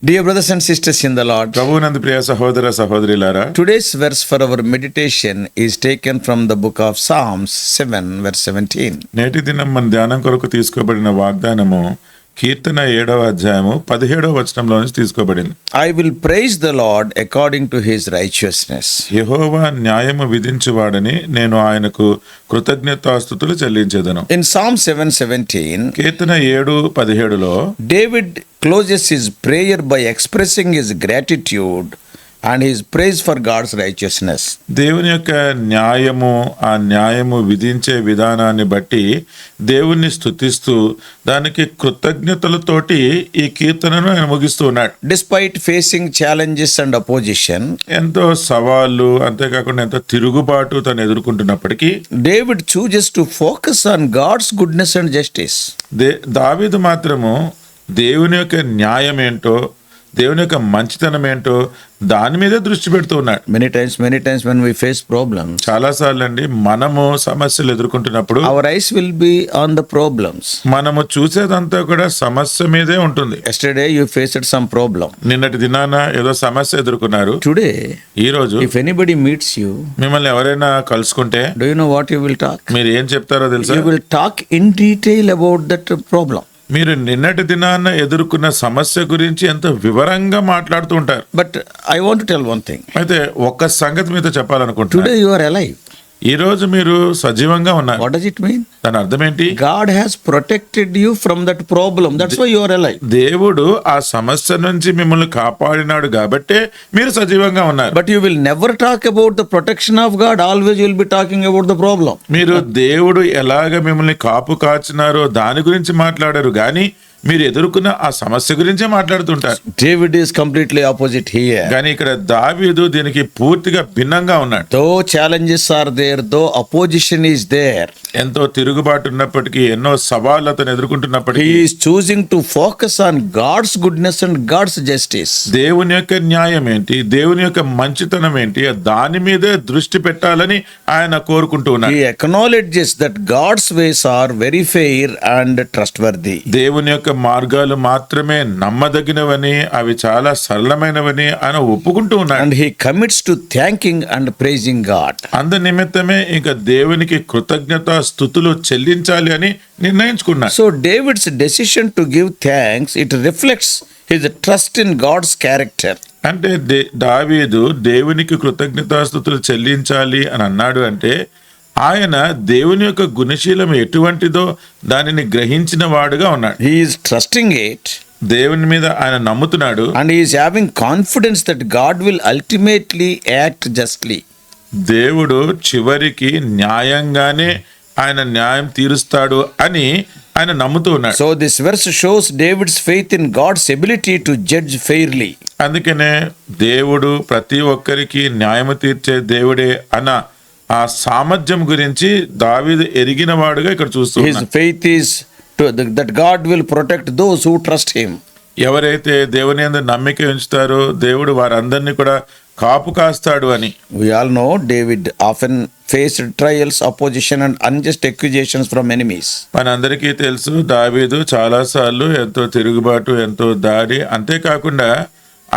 Dear brothers and sisters in the Lord, ప్రభువునందు ప్రియ సహోదర సహోదరులారా, today's verse for our meditation is taken from the book of Psalms 7 verse 17. నేటి దినం మన ధ్యానం కొరకు తీసుకోబడిన వాగ్దానము కీర్తన 7వ అధ్యాయము 17వ వచనంలో నుంచి తీసుకోబడింది. I will praise the Lord according to his righteousness. యెహోవా న్యాయము విధించువాడని నేను ఆయనకు కృతజ్ఞతాస్తుతులు చెల్లించెదను. In Psalm 7:17, Keerthana 7:17లో David closes his prayer by expressing his gratitude and his praise for God's righteousness. దేవుని యొక్క న్యాయము, ఆ న్యాయము విధించే విధానాన్ని బట్టి దేవుణ్ణి స్తుతిస్తూ దానికి కృతజ్ఞతలతోటి ఈ కీర్తనను ఆయన ముగిస్తూ ఉన్నాడు. Despite facing challenges and opposition, ఎంతో సవాళ్ళు, అంతేకాకుండా ఎంతో తిరుగుబాటు తను ఎదుర్కొంటున్నప్పటికీ David chooses to focus on God's goodness and justice. దావీదు మాత్రము దేవుని యొక్క న్యాయం ఏంటో, దేవుని యొక్క మంచితనం ఏంటో దాని మీదే దృష్టి పెడుతూ ఉన్నాడు. Many times when we face problems, చాలాసార్లు అండి మనము సమస్యలు ఎదుర్కొంటున్నప్పుడు our eyes will be on the problems. మనము చూసేదంతా కూడా సమస్య మీదే ఉంటుంది. Yesterday you faced some problem. నిన్నటి దినాన ఏదో సమస్య ఎదుర్కొన్నారు. Today, ఈ రోజు if anybody meets you, మిమ్మల్ని ఎవరైనా కలుసుకుంటే do you know what you will talk? మీరు ఏం చెప్తారో తెలుసా? You will talk in detail about that problem. మీరు నిన్నటి దినాన ఎదుర్కొన్న సమస్య గురించి ఎంతో వివరంగా మాట్లాడుతూ ఉంటారు. But I want to tell one thing. అయితే ఒక్క సంగతి మీతో చెప్పాలనుకుంటున్నాను. Today you are alive. ఈ రోజు మీరు సజీవంగా ఉన్నారు. What does it mean? దాని అర్థం ఏంటి? God has protected you from that problem. That's why you are alive. దేవుడు ఆ సమస్య నుంచి మిమ్మల్ని కాపాడినాడు కాబట్టే మీరు సజీవంగా ఉన్నారు. But you will never talk about the protection of God. Always you will be talking about the problem. మీరు దేవుడు ఎలాగ మిమ్మల్ని కాపు కాచినారో దాని గురించి మాట్లాడారు కానీ మీరు ఎదుర్కొన్న ఆ సమస్య గురించే మాట్లాడుతుంటారు. David is completely opposite here. కానీ ఇక్కడ దావీదు దీనికి పూర్తిగా భిన్నంగా ఉన్నాడు. Though challenges are there, though opposition is there, ఎంతో తిరుగుబాటు ఉన్నప్పటికీ, ఎన్నో సవాళ్ళు అతను ఎదుర్కొంటున్నప్పటికీ he is choosing to focus on God's goodness and God's justice. దేవుని యొక్క న్యాయం ఏంటి, దేవుని యొక్క మంచితనం ఏంటి, దాని మీదే దృష్టి పెట్టాలని ఆయన కోరుకుంటూ ఉన్నాడు. He acknowledges that God's ways are very fair and trustworthy. దేవుని యొక్క మార్గాలు మాత్రమే నమ్మదగినవని, అవి చాలా సరళమైనవని ఆయన ఒప్పుకుంటూ ఉన్నాడు. And he commits to thanking and praising God. అందు నిమిత్తమే ఇంకా దేవునికి కృతజ్ఞత స్తుతులు చెల్లించాలి అని నిర్ణయించుకున్నాడు. So David's decision to give thanks, it reflects his trust in God's character. అంటే దావీదు దేవునికి కృతజ్ఞతాస్తుతులు చెల్లించాలి అని అన్నాడు అంటే ఆయన దేవుని యొక్క గుణశీలం ఎటువంటిదో దానిని గ్రహించిన వాడుగా ఉన్నాడు. He is trusting it. దేవుని మీద ఆయన నమ్ముతున్నాడు. And he is having confidence that God will ultimately act justly. దేవుడు చివరికి న్యాయంగానే ఆయన న్యాయం తీరుస్తాడు అని ఆయన నమ్ముతూ ఉన్నాడు. So this verse shows David's faith in God's ability to judge fairly. అందుకనే దేవుడు ప్రతి ఒక్కరికి న్యాయం తీర్చే దేవుడే అన్న ఆ సామర్థ్యం గురించి దావీదు ఎరిగిన వాడుగా ఇక్కడ చూస్తూ His faith is that God will protect those who trust him. ఎవరైతే దేవుని యందు నమ్మిక ఉంచుతారో దేవుడు వారందరినీ కూడా కాపు కాస్తాడు అని. We all know David often faced trials, opposition and unjust accusations from enemies. మనందరికీ తెలుసు దావీదు చాలాసార్లు ఎంతో తిరుగుబాటు, ఎంతో దాడి, అంతేకాకుండా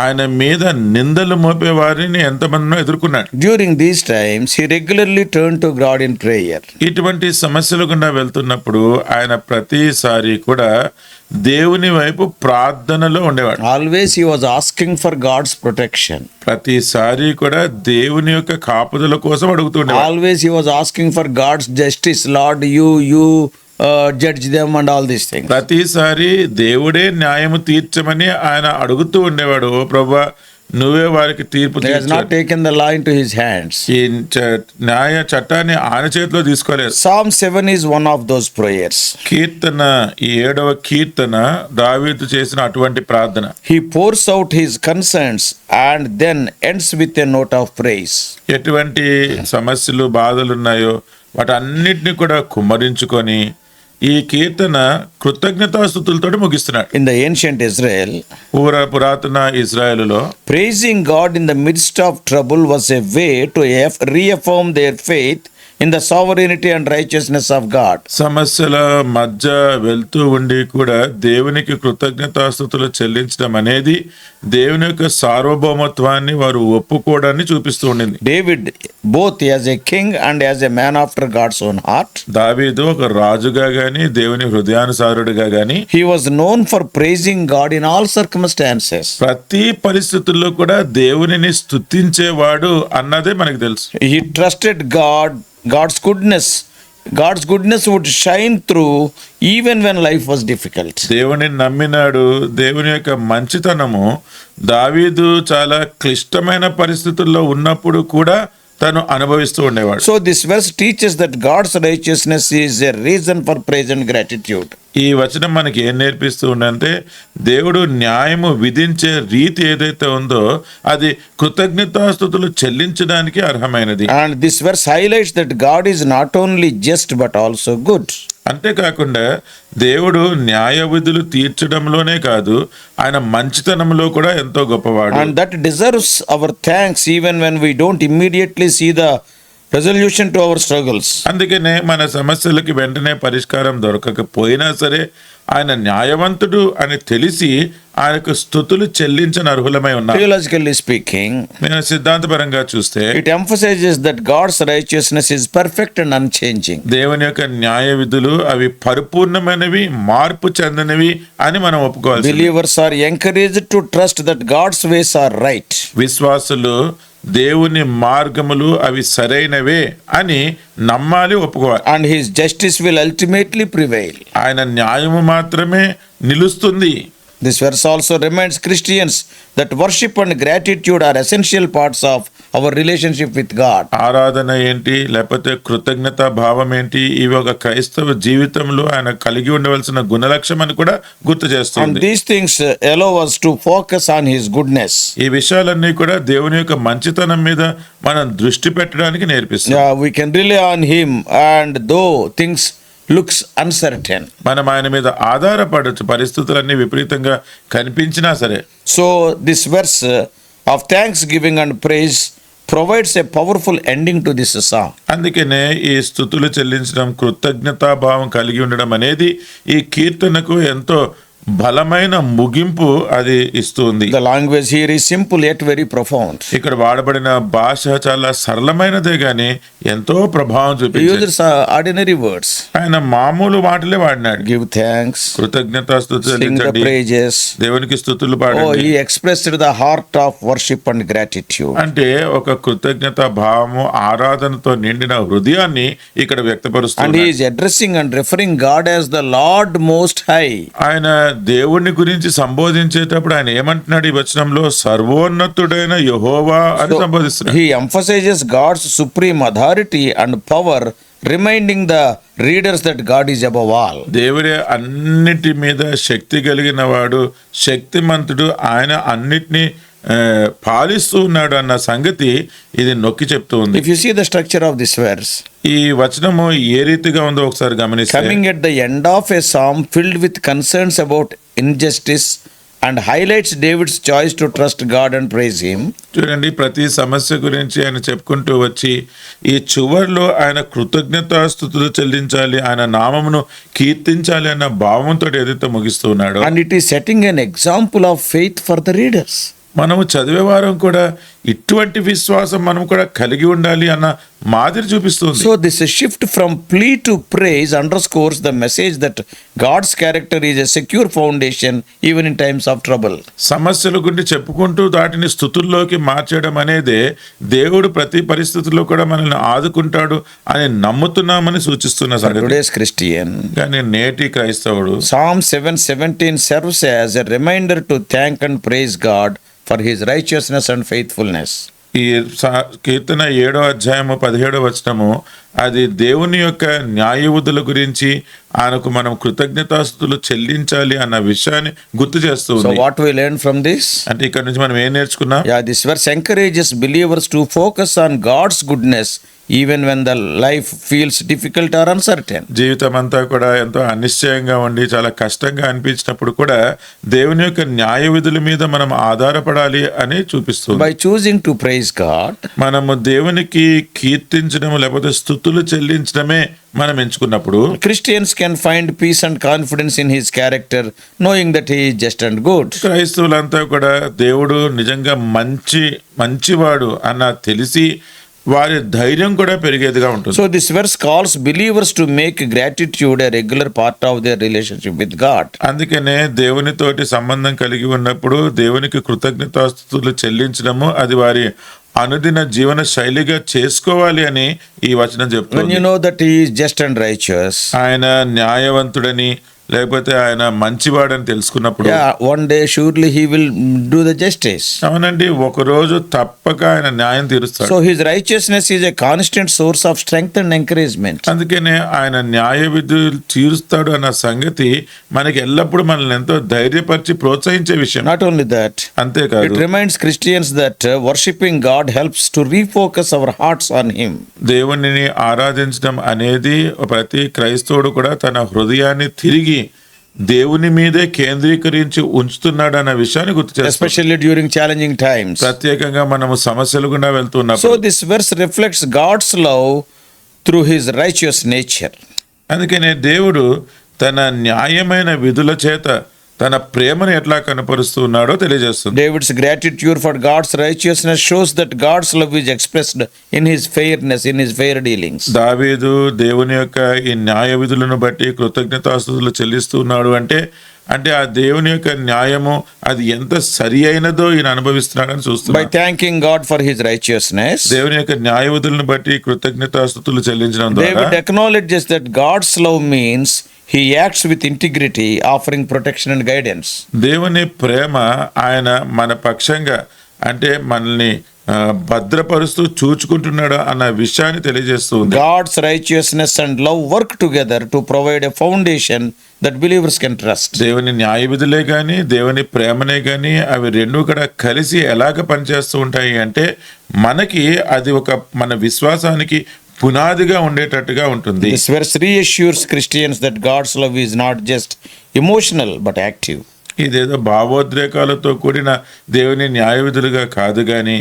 ఆయన మీద నిందలు మోపే వారిని ఎంతమందినో ఎదుర్కొన్నాడు. During these times, he regularly turned to God in prayer. ఇటువంటి సమస్యలు గుండా వెళ్తున్నప్పుడు ఆయన ప్రతిసారి కూడా దేవుని వైపు ప్రార్థనలో ఉండేవాడు. Always he was asking for God's protection. ప్రతిసారి కూడా దేవుని యొక్క కాపుదల కోసం అడుగుతుండేవాడు. Always he was asking for God's justice. Lord, you judge them and all these things. ప్రతిసారి దేవుడే న్యాయము తీర్చమని ఆయన అడుగుతూ ఉండేవాడు. ఓ ప్రభువా, నువ్వే వారికి తీర్పు He has not taken the law into his hands. ఈ న్యాయ చట్టాన్ని ఆయన చేతిలో తీసుకోలేదు. Psalm 7 is one of those prayers. కీర్తన, ఈ 7వ కీర్తన దావీదు చేసిన అటువంటి ప్రార్థన. He pours out his concerns and then ends with a note of praise. ఎటువంటి సమస్యలు, బాధలు ఉన్నాయో వాటన్నిటిని కూడా కుమ్మరించుకొని ఈ కీర్తన కృతజ్ఞతాస్తుతులతో ముగిస్తున్నాడు. In the ancient Israel, పురాతన ఇజ్రాయేలులో praising God in the midst of trouble was a way to reaffirm their faith in the sovereignty and righteousness of God. సమస్యల మధ్య వెళ్తూ ఉండి కూడా దేవునికి కృతజ్ఞతాస్తుతులు చెల్లించడం అనేది దేవుని యొక్క సార్వభౌమత్వాన్ని వారు ఒప్పుకోవడాన్ని చూపిస్తూ ఉండింది. David, both as a king and as a man after God's own heart, దావీదు ఒక రాజుగా గాని దేవుని హృదయానుసారుడిగా గాని he was known for praising God in all circumstances. ప్రతి పరిస్థితుల్లో కూడా దేవునిని స్తుతించేవాడు అన్నదే మనకు తెలుసు. He trusted God, God's goodness. God's goodness would shine through even when life was difficult. దేవుని నమ్మినాడు. దేవుని యొక్క మంచితనము దావీదు చాలా క్లిష్టమైన పరిస్థితుల్లో ఉన్నప్పుడు కూడా తను అనుభవిస్తూ ఉండేవాడు. So this verse teaches that God's righteousness is a reason for praise and gratitude. ఈ వచనం మనకి ఏం నేర్పిస్తూ ఉందంటే దేవుడు న్యాయము విధించే రీతి ఏదైతే ఉందో అది కృతజ్ఞతాస్తుతులు చెల్లించడానికి అర్హమైనది. And this verse highlights that God is not only just but also good. అంతేకాకుండా దేవుడు న్యాయ విధులు తీర్చడంలోనే కాదు ఆయన మంచితనంలో కూడా ఎంతో గొప్పవాడు. And that deserves our thanks even when we don't immediately see the resolution to our struggles. అందుకనే మన సమస్యలకి వెంటనే పరిష్కారం దొరకకపోయినా సరే ఆయన న్యాయవంతుడు అని తెలిసి ఆయనకు స్తుతులు చెల్లించని అర్హులమై ఉన్నాం. Theologically speaking, నేను సిద్ధాంతపరంగా చూస్తే it emphasizes that God's righteousness is perfect and unchanging. దేవుని యొక్క న్యాయ విధులు అవి పరిపూర్ణమైనవి మార్పు చెందనివి అని మనం ఒప్పుకోవాలి. Believers are encouraged to trust that God's ways are right. విశ్వాసులు దేవుని మార్గములు అవి సరైనవే అని నమ్మాలి, ఒప్పుకోవాలి. And his justice will ultimately prevail. ఆయన న్యాయము మాత్రమే నిలుస్తుంది. This verse also reminds Christians that worship and gratitude are essential parts of our relationship with God. ఆరాధన ఏంటి లేకపోతే కృతజ్ఞత భావం ఏంటి ఇవి ఒక క్రైస్తవ జీవితంలో ఆయన కలిగి ఉండవలసిన గుణలక్ష్యం అని కూడా గుర్తు And చేస్తుంది. these things allow us to focus on his goodness. ఈ విషయాలన్నీ కూడా దేవుని యొక్క మంచితనం మీద మనం దృష్టి పెట్టడానికి నేర్పిస్తుంది. Yeah, we can rely on him and though things looks uncertain. మనం ఆయన మీద ఆధారపడచ్చు పరిస్థితులన్నీ విపరీతంగా కనిపించినా సరే. So this verse of thanksgiving and praise provides a powerful ending to this song. అందుకనే ఈ స్తుతులు చెల్లించడం కృతజ్ఞతాభావం కలిగి ఉండడం అనేది ఈ కీర్తనకు ఎంతో బలమైన ముగింపు అది ఇస్తుంది. The language here is simple yet very profound. ఇక్కడ వాడబడిన భాష చాలా సరళమైనదే గాని ఎంతో ప్రభావం He చూపించింది. uses ordinary words. ఆయన మామూలు మాటలే వాడినాడు. Give thanks, కృతజ్ఞతాస్తుతులు sing the చెల్లించండి, praises. దేవునికి స్తుతులు Oh, పాడండి. he expressed the heart of worship and gratitude. అంటే ఒక కృతజ్ఞత భావము ఆరాధనతో నిండిన హృదయాన్ని ఇక్కడ And he వ్యక్తపరుస్తున్నాడు. is addressing and referring God as the Lord Most High. ఆయన దేవుని గురించి సంబోధించేటప్పుడు ఆయన ఏమంటున్నాడు ఈ వచనంలో సర్వోన్నతుడైన యెహోవా అని సంబోధిస్తున్నాడు. He emphasizes God's supreme authority and power, reminding the readers that God is above all. దేవుడే అన్నిటి మీద శక్తి కలిగిన వాడు, శక్తిమంతుడు, ఆయన అన్నిటినీ పాలిస్తూ ఉన్నాడు అన్న సంగతి ఇది నొక్కి చెప్తూ ఉంది. If you see the structure of this verse, ఈ వచనము ఏ రీతిగా ఉందో ఒకసారి గమనిస్తే coming at the end of a psalm filled with concerns about injustice and highlights David's choice to trust God and praise him. చూడండి ప్రతి సమస్య గురించి ఆయన చెప్పుకుంటూ వచ్చి ఈ చివర్లో ఆయన కృతజ్ఞతాస్తుతులు చెల్లించాలి, ఆయన నామమును కీర్తించాలి అన్న భావంతో ఏదైతే ముగిస్తూ ఉన్నాడో, And it is setting an example of faith for the readers. మనము చదివేవారం కూడా ఇటువంటి విశ్వాసం మనం కూడా కలిగి ఉండాలి అన్న మాదిరి చూపిస్తుంది. So this shift from plea to praise underscores the message that God's character is a secure foundation even in times of trouble. సమస్యల గురించి చెప్పుకుంటూ వాటిని స్తుతుల్లోకి మార్చడం అనేది దేవుడు ప్రతి పరిస్థితుల్లో కూడా మనల్ని ఆదుకుంటాడు అని నమ్ముతున్నామని సూచిస్తున్న For సంగతి. today's Christian, కానీ నేటి క్రైస్తవుడు Psalm 7:17 serves as a reminder to thank and praise God for his righteousness and faithfulness. ఈ కీర్తన 7వ అధ్యాయము 17వ వచనము అది దేవుని యొక్క న్యాయవిధుల గురించి ఆయనకు మనం కృతజ్ఞతాస్తుతులు చెల్లించాలి అన్న విషయాన్ని గుర్తు చేస్తూ So ఉంది. what we learn from this? అంటే ఇక్కడ నుంచి మనం ఏం నేర్చుకున్నాం? Yeah, this verse encourages believers to focus on God's goodness even when the life feels difficult or uncertain. జీవితం అంతా కూడా ఎంతో అనిశ్చయంగా ఉండి చాలా కష్టంగా అనిపించినప్పుడు కూడా దేవుని యొక్క న్యాయ విధుల మీద మనం ఆధారపడాలి అని చూపిస్తుంది. By choosing to praise God, మనము దేవునికి కీర్తించడం లేకపోతే స్తుతి స్తుతులు చెల్లించడమే మనం ఎంచుకున్నప్పుడు Christians can find peace and confidence in his character, knowing that he is just and good. క్రైస్తవులంతా కూడా దేవుడు నిజంగా మంచివాడు అన్న తెలిసి వారి ధైర్యం కూడా పెరిగేదిగా ఉంటుంది. So this verse calls believers to make gratitude a regular part of their relationship with God. అందుకనే దేవునితోటి సంబంధం కలిగి ఉన్నప్పుడు దేవునికి కృతజ్ఞతాస్తుతులు చెల్లించడము అది వారి అనుదిన జీవన శైలిగా చేసుకోవాలి అని ఈ వచనం When చెప్తుంది. you know that he is just and righteous, ఆయన న్యాయవంతుడని లేకపోతే ఆయన మంచివాడని తెలుసుకున్నప్పుడు yeah, one day surely he will do the justice. అవునండి, ఒక రోజు తప్పక ఆయన న్యాయం తీరుస్తాడు. So his righteousness is a constant source of strength and encouragement. అందుకనే ఆయన న్యాయ విధులు తీరుస్తాడు అన్న సంగతి మనకి ఎల్లప్పుడూ మనల్ని ఎంతో ధైర్యపరిచి ప్రోత్సహించే విషయం. Not only that, అంతేకాదు it reminds Christians that worshiping God helps to refocus our hearts on him. దేవునిని ఆరాధించడం అనేది ప్రతి క్రైస్తవుడు కూడా తన హృదయాన్ని తిరిగి దేవుని మీదే కేంద్రీకరించి ఉంచుతున్నాడు అన్న విషయాన్ని గుర్తు చేస్తాం. Especially during challenging times. ప్రత్యేకంగా మనము సమస్యలు గుండా So వెళ్తున్నప్పుడు this verse reflects God's love through his righteous nature. అందుకనే దేవుడు తన న్యాయమైన విధుల చేత తన ప్రేమను ఎట్లా కనపరుస్తూ ఉన్నాడో తెలియజేస్తుంది. David's gratitude for God's righteousness shows that God's love is expressed in his fairness, in his fair dealings. దావీదు దేవుని యొక్క ఈ న్యాయ విధులను బట్టి కృతజ్ఞతాస్తుతులు చెల్లిస్తూ ఉన్నాడు అంటే ఆ దేవుని యొక్క న్యాయము అది ఎంత సరి అయినదో ఈయన అనుభవిస్తున్నాడని By చూస్తున్నాడు. thanking God for his righteousness, దేవుని యొక్క న్యాయ విధులను బట్టి కృతజ్ఞతాస్తుతులు చెల్లించడం ద్వారా David acknowledges that God's love means he acts with integrity, offering protection and guidance. దేవుని ప్రేమ ఆయన మన పక్షంగా అంటే మనల్ని భద్రపరుస్తూ చూచుకుంటున్నాడు అన్న విషయాన్ని తెలియజేస్తుంది. God's righteousness and love work together to provide a foundation that believers can trust. దేవుని న్యాయ విధులే కానీ దేవుని ప్రేమనే కానీ అవి రెండు కూడా కలిసి ఎలాగ పనిచేస్తూ ఉంటాయి అంటే మనకి అది ఒక మన విశ్వాసానికి పునాదిగా ఉండేటట్టుగా ఉంటుంది. This verse reassures Christians that God's love is not just emotional but active. ఇదేదో భావోద్రేకాలతో కూడిన దేవుని న్యాయ విధులుగా కాదు కానీ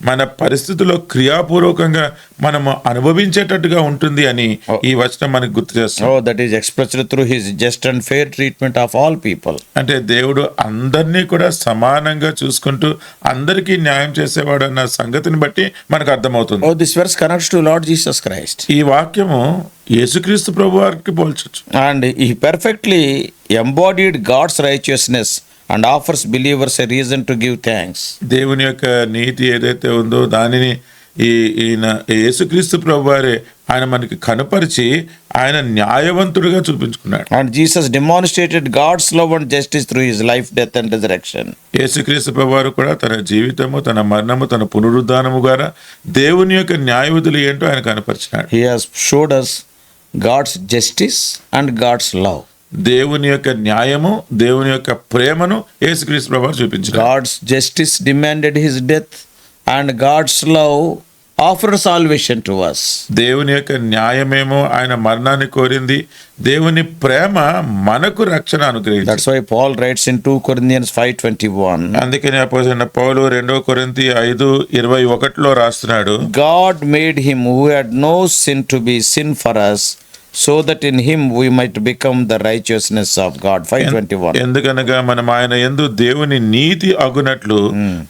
మన పరిస్థితుల్లో క్రియాపూర్వకంగా మనము అనుభవించేటట్టుగా ఉంటుంది అని ఈ వచనం మనకు గుర్తు చేస్తుంది. Oh, that is expressed through his just and fair treatment of all people. అంటే దేవుడు అందరినీ కూడా సమానంగా చూసుకుంటూ అందరికీ న్యాయం చేసేవాడు అన్న సంగతిని బట్టి మనకు అర్థమవుతుంది. Oh, this verse connects to Lord Jesus Christ. ఈ వాక్యము యేసుక్రీస్తు ప్రభువారికి పోల్చొచ్చు. And he perfectly embodied God's righteousness and offers believers a reason to give thanks. దేవుని యొక్క నీతి ఏదైతే ఉందో దానిని ఈయన యేసుక్రీస్తు ప్రభువారే ఆయన మనకి కనపరిచి ఆయన న్యాయవంతుడిగా చూపించుకున్నాడు. And Jesus demonstrated God's love and justice through his life, death and resurrection. యేసుక్రీస్తు ప్రభువారు కూడా తన జీవితము తన మరణము తన పునరుద్ధానము ద్వారా దేవుని యొక్క న్యాయ విధులు ఏంటో ఆయన కనపరిచినాడు. He has showed us God's justice and God's love. దేవుని యొక్క న్యాయము దేవుని యొక్క ప్రేమను యేసుక్రీస్తు ప్రభువారు చూపించారు. God's justice demanded his death and God's love offered salvation to us. దేవుని యొక్క న్యాయమేమో ఆయన మరణాన్ని కోరింది, దేవుని ప్రేమ మనకు రక్షణ అనుగ్రహించింది. That's why Paul writes in 2 Corinthians 5:21. అందుకని అపోస్తలుడైన పౌలు 2 కొరింథీ 5:21 రాస్తున్నాడు, God made him who had no sin to be sin for us, so that in him we might become the righteousness of God. 5:21. ఎందుకనగా మనం ఆయన యందు దేవుని నీతి అగునట్లు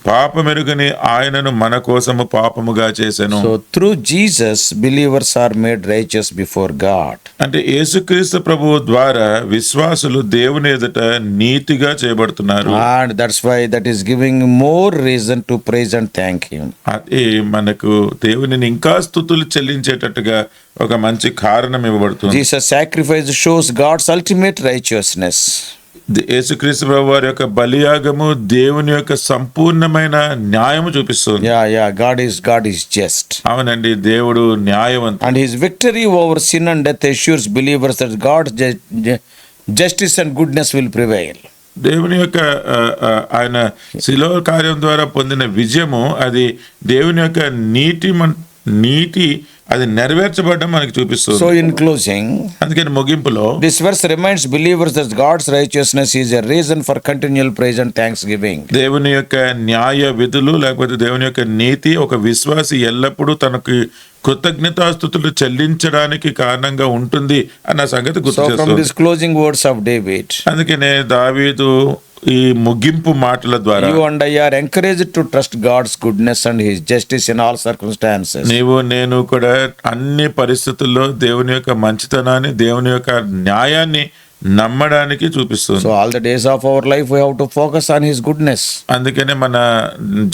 పాపమెరుగని ఆయనను మన కోసము పాపముగా చేసెను. So through Jesus, believers are made righteous before God. అంటే యేసుక్రీస్తు ప్రభువు ద్వారా విశ్వాసులు దేవుని ఎదుట నీతిగా చేయబడుతున్నారు. And that's why that is giving more reason to praise and thank him. అది మనకు దేవునిని ఇంకా స్తుతులు చెల్లించేటట్టుగా ఒక మంచి కారణం ఇవ్వబడుతుంది. Jesus' sacrifice shows God's ultimate righteousness. యేసుక్రీస్తు ప్రభు వారి యొక్క బలియాగము దేవుని యొక్క సంపూర్ణమైన న్యాయము చూపిస్తుంది. Yeah, God is just. అవునండి, దేవుడు న్యాయవంతుడు. And his victory over sin and death assures believers that God's justice and goodness will prevail. దేవుని యొక్క ఆయన శిలువ కార్యం ద్వారా పొందిన విజయము అది దేవుని యొక్క నీతి అది నెరవేర్చబడడం మనకి చూపిస్తుంది. So in closing, అందుకని ముగింపులో this verse reminds believers that God's righteousness is a reason for continual praise and thanksgiving. దేవుని యొక్క న్యాయ విధులు లేకపోతే దేవుని యొక్క నీతి ఒక విశ్వాసి ఎల్లప్పుడూ తనకి కృతజ్ఞతాస్తుతులు చెల్లించడానికి కారణంగా ఉంటుంది అన్న సంగతి గుర్తు So from చేస్తుంది. these closing words of David, అందుకనే దావీదు ఈ ముగింపు మాటల ద్వారా you and I are encouraged to trust God's goodness and His justice in all circumstances. నీవు నేను కూడా అన్ని పరిస్థితుల్లో దేవుని యొక్క మంచితనాన్ని, దేవుని యొక్క న్యాయాన్ని నమ్మడానికి చూపిస్తుంది. So all the days of our life we have to focus on His goodness, అందుకనే మన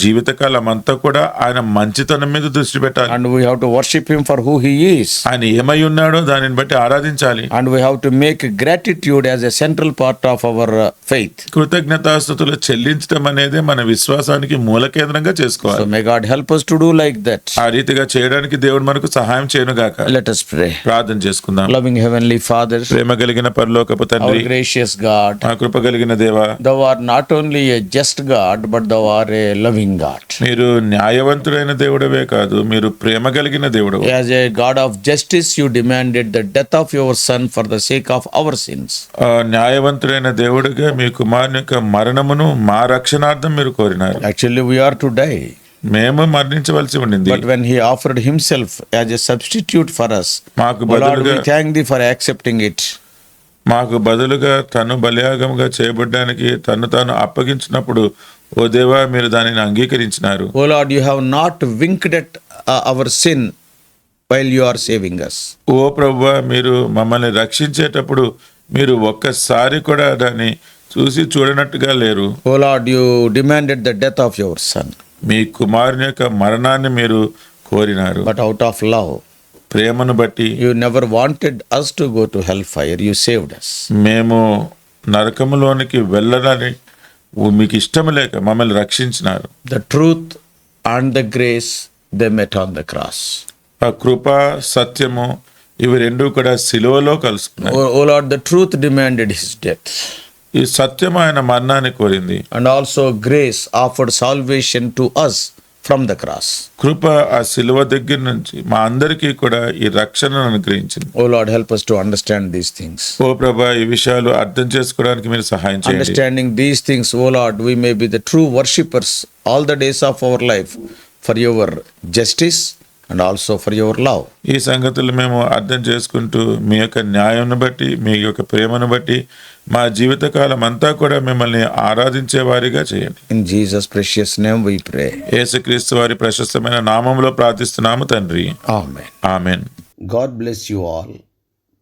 జీవితకాలం అంతా కూడా ఆయన మంచితనం మీద దృష్టి పెట్టాలి. and we have to worship Him for who He is, ఆయన ఏమై ఉన్నాడో దానిని బట్టి ఆరాధించాలి. and we have to make gratitude as a central part of our faith. కృతజ్ఞతాస్తుతులు చెల్లించడం అనేది మన విశ్వాసానికి మూల కేంద్రంగా So చేసుకోవాలి. may God help us to do like that. ఆ రీతిగా చేయడానికి దేవుడు మనకు సహాయం చేయను గాక. Let us pray. ప్రార్థన చేసుకుందాం. Loving Heavenly Father, ప్రేమ కలిగిన పరలోకపు our తండ్రి, gracious God, ఆ కృప కలిగిన దేవా, Thou art not only a just God, but Thou art a loving God. మీరు న్యాయవంతుడైన దేవుడవే కాదు, మీరు ప్రేమ కలిగిన దేవుడు. As a God of justice, You demanded the death of Your Son for the sake of our sins. న్యాయవంతుడైన దేవుడిగా మీ కుమారుని యొక్క మరణమును మా రక్షణార్థం మీరు కోరినారు. Actually, we are to die. మేము మరణించవలసి ఉండింది. But when He offered Himself as a substitute for us, మాకు O Lord, బదులుగా we thank Thee for accepting it. మాకు బదులుగా తను బలియాగముగా చేయబడ్డానికి తను తాను అప్పగించినప్పుడు ఓ దేవా మీరు దానిని అంగీకరించినారు. O Lord, You have not winked at our sin while You are saving us. ఓ ప్రభువా, మీరు మమ్మల్ని రక్షించేటప్పుడు మీరు ఒక్కసారి కూడా దాన్ని చూసి చూడనట్టుగా లేరు. O Lord, You demanded the death of Your Son, మీ కుమారుని యొక్క మరణాన్ని మీరు కోరినారు. but out of love, ప్రేమను బట్టి You never wanted us to go to hellfire. You saved us. మేము నరకములోనికి వెళ్ళాలని మీకు ఇష్టం లేక మమ్మల్ని రక్షించినారు. The truth and the grace, they met on the cross. ఆ కృప సత్యము ఇవి రెండు కూడా సిలువలో కలుసుకున్నాయి. O Lord, the truth demanded His death, ఈ సత్యం ఆయన మరణాన్ని కోరింది. and also grace offered salvation to us from the cross. కృప ఆ సిలువ దగ్గర నుంచి మా అందరికీ కూడా ఈ రక్షణను అనుగ్రహించింది. O Lord, help us to understand these things. ఓ ప్రభా, ఈ విషయాలు అర్థం చేసుకోవడానికి మీరు సహాయం చేయండి. Understanding these things, O Lord, we may be the true worshippers all the days of our life for Your justice and also for Your love. ఈ సంగతులు మేము అర్థం చేసుకుంటూ మీ యొక్క న్యాయంను బట్టి, మీ యొక్క ప్రేమను బట్టి మా జీవితకాలం అంతా కూడా మిమ్మల్ని ఆరాధించే వారిగా చేయండి. In Jesus' precious name we pray. యేసుక్రీస్తు వారి ప్రశస్తమైన నామములో ప్రార్థిస్తున్నాము తండ్రి. Amen. Amen. God bless you all.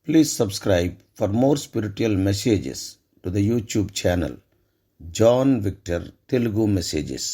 Please subscribe for more spiritual messages to the YouTube channel John Victor Telugu Messages.